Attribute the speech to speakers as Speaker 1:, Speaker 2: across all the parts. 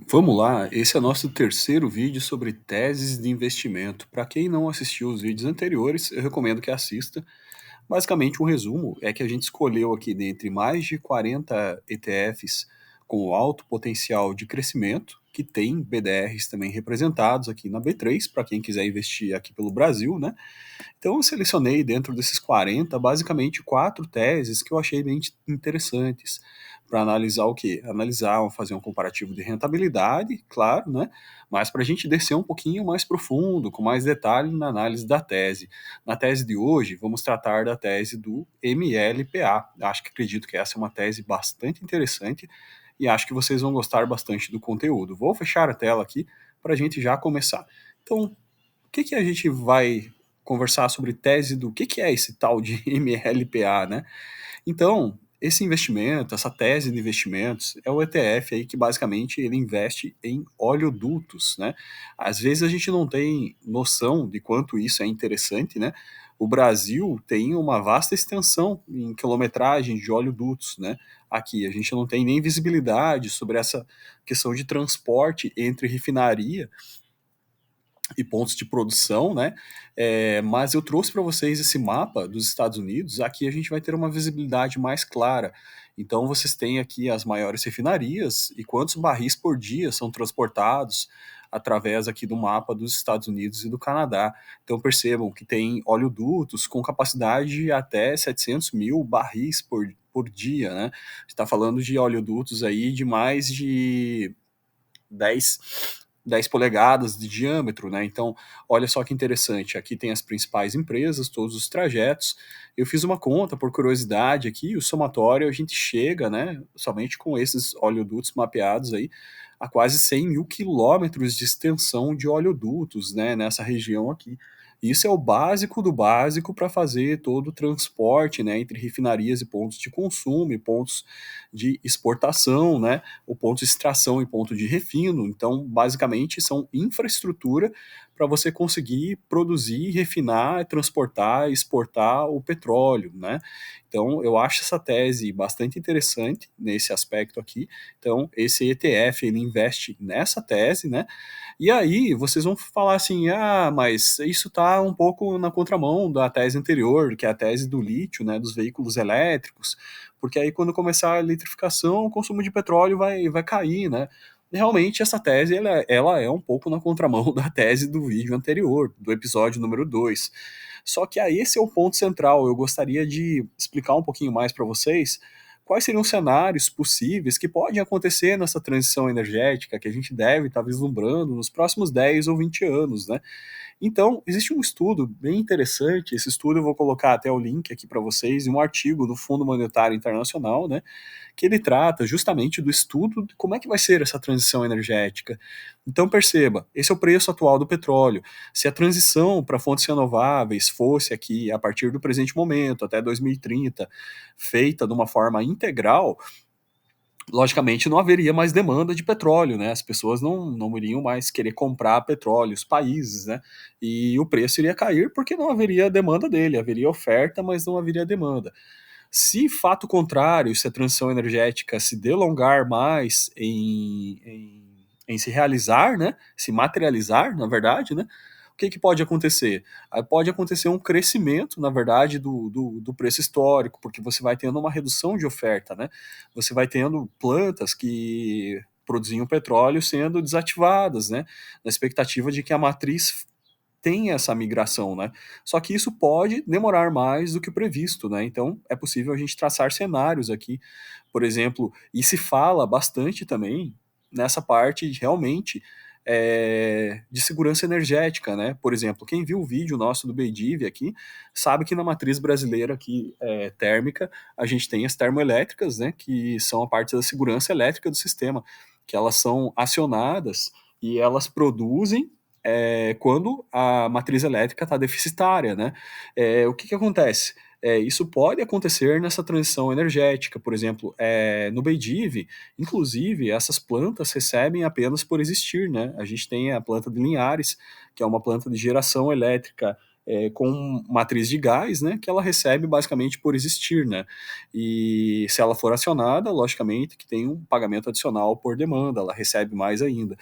Speaker 1: Vamos lá, esse é o nosso terceiro vídeo sobre teses de investimento. Para quem não assistiu os vídeos anteriores, eu recomendo que assista. Basicamente, um resumo é que a gente escolheu aqui dentre mais de 40 ETFs com alto potencial de crescimento, que tem BDRs também representados aqui na B3, para quem quiser investir aqui pelo Brasil, né? Então eu selecionei dentro desses 40, basicamente, quatro teses que eu achei bem interessantes para analisar o quê? Analisar, fazer um comparativo de rentabilidade, claro, né? Mas para a gente descer um pouquinho mais profundo, com mais detalhe na análise da tese. Na tese de hoje, vamos tratar da tese do MLPA. Acredito que essa é uma tese bastante interessante e acho que vocês vão gostar bastante do conteúdo. Vou fechar a tela aqui para a gente já começar. Então, o que a gente vai conversar sobre tese do que é esse tal de MLPA, né? Então, esse investimento, essa tese de investimentos, é o ETF aí que basicamente ele investe em oleodutos, né? Às vezes a gente não tem noção de quanto isso é interessante, né? O Brasil tem uma vasta extensão em quilometragem de oleodutos, né? Aqui a gente não tem nem visibilidade sobre essa questão de transporte entre refinaria e pontos de produção, né? Mas eu trouxe para vocês esse mapa dos Estados Unidos. Aqui a gente vai ter uma visibilidade mais clara. Então vocês têm aqui as maiores refinarias e quantos barris por dia são transportados através aqui do mapa dos Estados Unidos e do Canadá. Então percebam que tem oleodutos com capacidade de até 700 mil barris por dia, né? Está falando de oleodutos aí de mais de 10 10 polegadas de diâmetro, né? Então, olha só que interessante. Aqui tem as principais empresas, todos os trajetos. Eu fiz uma conta por curiosidade aqui, o somatório a gente chega, né? Somente com esses oleodutos mapeados aí, a quase 100 mil quilômetros de extensão de oleodutos, né? Nessa região aqui. Isso é o básico do básico para fazer todo o transporte, né? Entre refinarias e pontos de consumo e pontos de exportação, né? O ponto de extração e ponto de refino. Então, basicamente, são infraestrutura para você conseguir produzir, refinar, transportar, exportar o petróleo, né? Então, eu acho essa tese bastante interessante nesse aspecto aqui. Então, esse ETF, ele investe nessa tese, né? E aí, vocês vão falar assim, mas isso está um pouco na contramão da tese anterior, que é a tese do lítio, né, dos veículos elétricos, porque aí quando começar a eletrificação, o consumo de petróleo vai cair, né? Realmente essa tese ela é um pouco na contramão da tese do vídeo anterior, do episódio número 2. Só que aí esse é o ponto central. Eu gostaria de explicar um pouquinho mais para vocês quais seriam os cenários possíveis que podem acontecer nessa transição energética que a gente deve estar vislumbrando nos próximos 10 ou 20 anos, né? Então, existe um estudo bem interessante, esse estudo eu vou colocar até o link aqui para vocês, um artigo do Fundo Monetário Internacional, né, que ele trata justamente do estudo de como é que vai ser essa transição energética. Então, perceba, esse é o preço atual do petróleo. Se a transição para fontes renováveis fosse aqui, a partir do presente momento, até 2030, feita de uma forma integral, logicamente não haveria mais demanda de petróleo, né? As pessoas não iriam mais querer comprar petróleo, os países, né? E o preço iria cair porque não haveria demanda dele, haveria oferta, mas não haveria demanda. Se fato contrário, se a transição energética se delongar mais em se realizar, né? Se materializar, na verdade, né? O que pode acontecer? Pode acontecer um crescimento, na verdade, do preço histórico, porque você vai tendo uma redução de oferta, né? Você vai tendo plantas que produziam petróleo sendo desativadas, né? Na expectativa de que a matriz tenha essa migração, né? Só que isso pode demorar mais do que o previsto, né? Então é possível a gente traçar cenários aqui, por exemplo, e se fala bastante também nessa parte realmente de segurança energética, né? Por exemplo, quem viu o vídeo nosso do Bediv aqui sabe que na matriz brasileira aqui térmica a gente tem as termoelétricas, né? Que são a parte da segurança elétrica do sistema, que elas são acionadas e elas produzem quando a matriz elétrica está deficitária, né? O que acontece? Isso pode acontecer nessa transição energética, por exemplo, no Bediv, inclusive, essas plantas recebem apenas por existir, né? A gente tem a planta de Linhares, que é uma planta de geração elétrica com matriz de gás, né, que ela recebe basicamente por existir, né? E se ela for acionada, logicamente que tem um pagamento adicional por demanda, ela recebe mais ainda.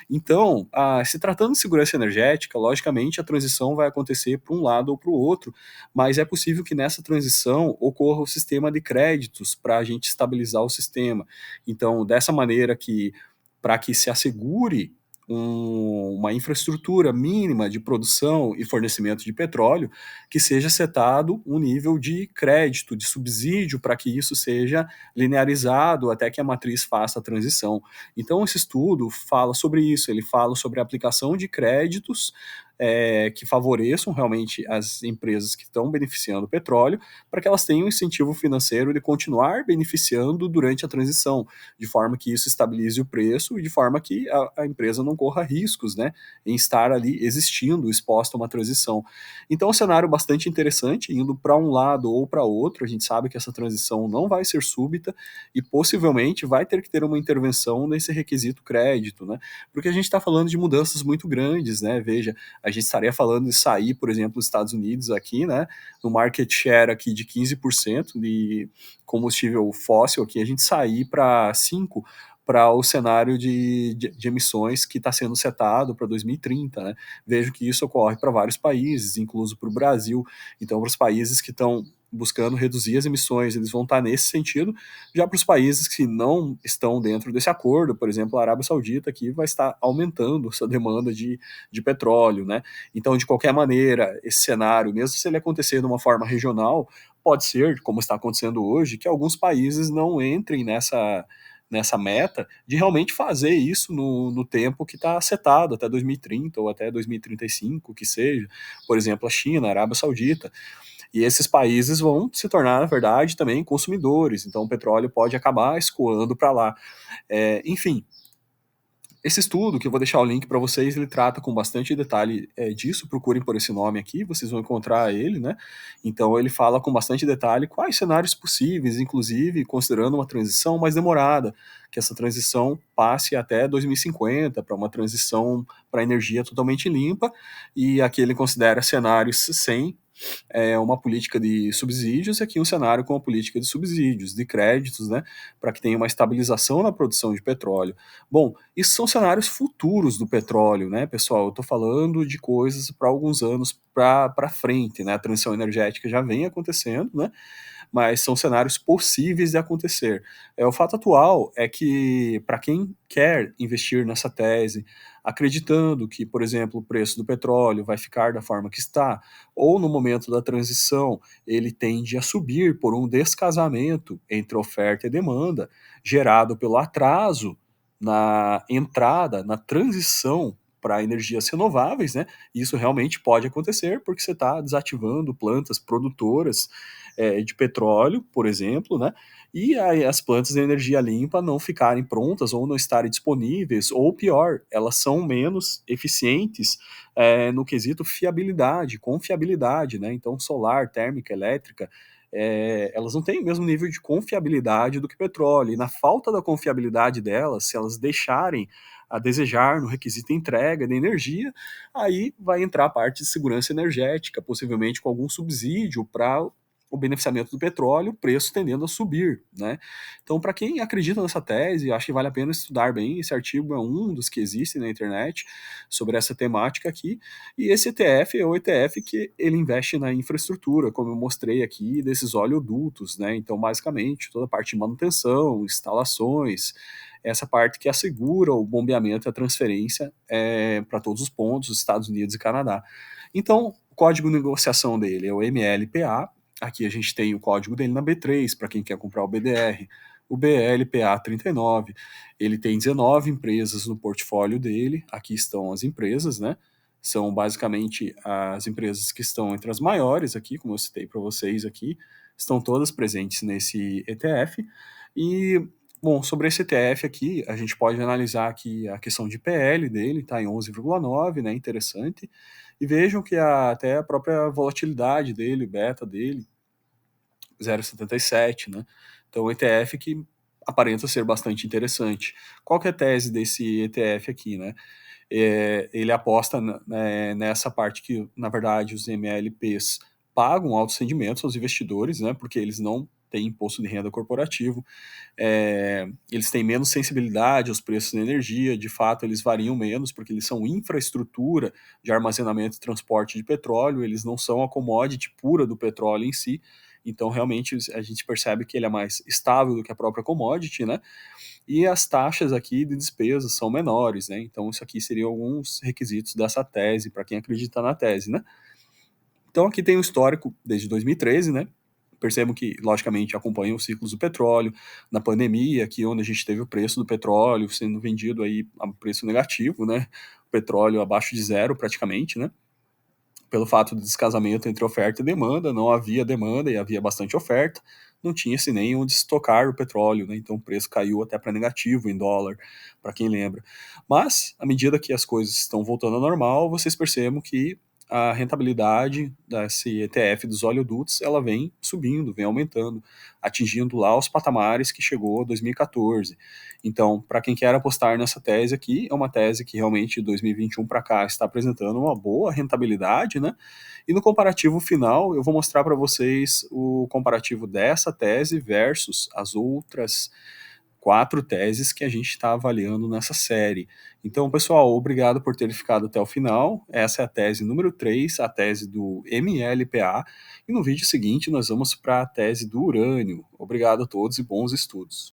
Speaker 1: Então, se tratando de segurança energética, logicamente a transição vai acontecer para um lado ou para o outro, mas é possível que nessa transição ocorra o sistema de créditos para a gente estabilizar o sistema. Então, dessa maneira que, para que se assegure uma infraestrutura mínima de produção e fornecimento de petróleo, que seja setado um nível de crédito, de subsídio, para que isso seja linearizado até que a matriz faça a transição. Então, esse estudo fala sobre isso, ele fala sobre a aplicação de créditos que favoreçam realmente as empresas que estão beneficiando o petróleo, para que elas tenham incentivo financeiro de continuar beneficiando durante a transição, de forma que isso estabilize o preço e de forma que a empresa não corra riscos, né, em estar ali existindo, exposta a uma transição. Então, é um cenário bastante interessante, indo para um lado ou para outro. A gente sabe que essa transição não vai ser súbita e possivelmente vai ter que ter uma intervenção nesse requisito crédito, né? Porque a gente está falando de mudanças muito grandes, né? Veja, a gente estaria falando de sair, por exemplo, dos Estados Unidos aqui, né? No market share aqui de 15% de combustível fóssil aqui, a gente sair para 5% para o cenário de emissões que está sendo setado para 2030, né? Vejo que isso ocorre para vários países, incluso para o Brasil. Então, para os países que estão buscando reduzir as emissões, eles vão estar nesse sentido. Já para os países que não estão dentro desse acordo, por exemplo, a Arábia Saudita, que vai estar aumentando essa demanda de petróleo, né? Então, de qualquer maneira, esse cenário, mesmo se ele acontecer de uma forma regional, pode ser, como está acontecendo hoje, que alguns países não entrem nessa meta de realmente fazer isso no tempo que está setado, até 2030 ou até 2035, que seja. Por exemplo, a China, a Arábia Saudita. E esses países vão se tornar, na verdade, também consumidores. Então, o petróleo pode acabar escoando para lá. Enfim, esse estudo, que eu vou deixar o link para vocês, ele trata com bastante detalhe disso. Procurem por esse nome aqui, vocês vão encontrar ele, né? Então, ele fala com bastante detalhe quais cenários possíveis, inclusive considerando uma transição mais demorada, que essa transição passe até 2050 para uma transição para energia totalmente limpa, e aqui ele considera cenários sem uma política de subsídios, e aqui um cenário com uma política de subsídios, de créditos, né, para que tenha uma estabilização na produção de petróleo. Bom, isso são cenários futuros do petróleo, né, pessoal? Eu estou falando de coisas para alguns anos para frente, né? A transição energética já vem acontecendo, né? Mas são cenários possíveis de acontecer. O fato atual é que, para quem quer investir nessa tese, acreditando que, por exemplo, o preço do petróleo vai ficar da forma que está, ou no momento da transição ele tende a subir por um descasamento entre oferta e demanda, gerado pelo atraso na entrada, na transição para energias renováveis, né? Isso realmente pode acontecer porque você está desativando plantas produtoras de petróleo, por exemplo, né? E aí as plantas de energia limpa não ficarem prontas ou não estarem disponíveis, ou pior, elas são menos eficientes no quesito fiabilidade, confiabilidade, né? Então, solar, térmica, elétrica, elas não têm o mesmo nível de confiabilidade do que petróleo. E na falta da confiabilidade delas, se elas deixarem a desejar no requisito entrega de energia, aí vai entrar a parte de segurança energética, possivelmente com algum subsídio para o beneficiamento do petróleo, o preço tendendo a subir, né? Então, para quem acredita nessa tese, acho que vale a pena estudar bem. Esse artigo é um dos que existem na internet sobre essa temática aqui. E esse ETF é o ETF que ele investe na infraestrutura, como eu mostrei aqui, desses oleodutos, né? Então, basicamente, toda a parte de manutenção, instalações, essa parte que assegura o bombeamento e a transferência para todos os pontos, os Estados Unidos e Canadá. Então, o código de negociação dele é o MLPA. Aqui a gente tem o código dele na B3, para quem quer comprar o BDR. O BLPA 39, ele tem 19 empresas no portfólio dele. Aqui estão as empresas, né? São basicamente as empresas que estão entre as maiores aqui, como eu citei para vocês aqui, estão todas presentes nesse ETF. E, bom, sobre esse ETF aqui, a gente pode analisar aqui a questão de PL dele, está em 11,9, né? Interessante. E vejam que até a própria volatilidade dele, beta dele, 0,77, né? Então, o ETF que aparenta ser bastante interessante. Qual que é a tese desse ETF aqui, né? Ele aposta nessa parte que, na verdade, os MLPs pagam altos rendimentos aos investidores, né? Porque eles não têm imposto de renda corporativo, eles têm menos sensibilidade aos preços da energia, de fato eles variam menos, porque eles são infraestrutura de armazenamento e transporte de petróleo, eles não são a commodity pura do petróleo em si, então realmente a gente percebe que ele é mais estável do que a própria commodity, né? E as taxas aqui de despesas são menores, né? Então isso aqui seriam alguns requisitos dessa tese, para quem acredita na tese, né? Então aqui tem um histórico desde 2013, né? Percebo que, logicamente, acompanha os ciclos do petróleo, na pandemia, aqui onde a gente teve o preço do petróleo sendo vendido aí a preço negativo, né? O petróleo abaixo de zero praticamente, né? Pelo fato do descasamento entre oferta e demanda, não havia demanda e havia bastante oferta, não tinha-se nem onde estocar o petróleo, né? Então o preço caiu até para negativo em dólar, para quem lembra. Mas, à medida que as coisas estão voltando ao normal, vocês percebem que a rentabilidade desse ETF dos oleodutos, ela vem subindo, vem aumentando, atingindo lá os patamares que chegou em 2014. Então, para quem quer apostar nessa tese aqui, é uma tese que realmente de 2021 para cá está apresentando uma boa rentabilidade, né? E no comparativo final, eu vou mostrar para vocês o comparativo dessa tese versus as outras 4 teses que a gente está avaliando nessa série. Então, pessoal, obrigado por ter ficado até o final. Essa é a tese número 3, a tese do MLPA. E no vídeo seguinte, nós vamos para a tese do urânio. Obrigado a todos e bons estudos.